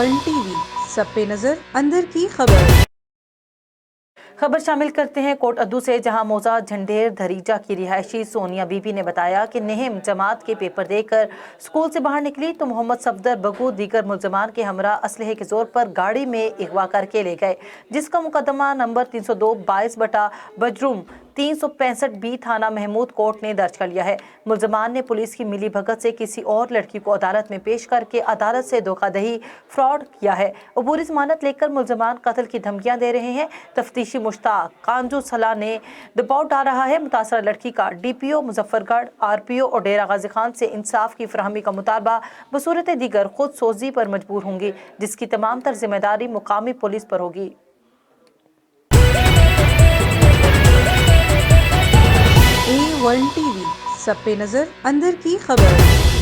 One TV, सब पे नजर, अंदर की खबर। खबर शामिल करते हैं कोट अद्दू से, जहां मौजा झंडेर धरीजा की रिहायशी सोनिया बीबी ने बताया कि नेहम जमात के पेपर देकर स्कूल से बाहर निकली तो मोहम्मद सफदर बगू दीगर मुलजमान के हमरा असलहे के जोर पर गाड़ी में अगवा करके ले गए, जिसका मुकदमा नंबर 302 22 बजरूम 365 बी थाना महमूद कोर्ट ने दर्ज कर लिया है। मुलजमान ने पुलिस की मिली भगत से किसी और लड़की को अदालत में पेश करके अदालत से धोखाधड़ी फ्रॉड किया है। अबूरी जमानत लेकर मुलजमान कत्ल की धमकियां दे रहे हैं। तफ्तीशी मुश्ताक कांजू सलाह ने दबाव डाल रहा है। मुतासरा लड़की का DPO मुजफ्फरगढ़, RPO और डेरा गाजी खान से इंसाफ की फरहमी का मुतालबा बसूरत दीगर खुद सोजी पर मजबूर होंगी, जिसकी तमाम तर जिम्मेदारी मुकामी पुलिस पर होगी। A1 टीवी, सब पे नजर, अंदर की खबर।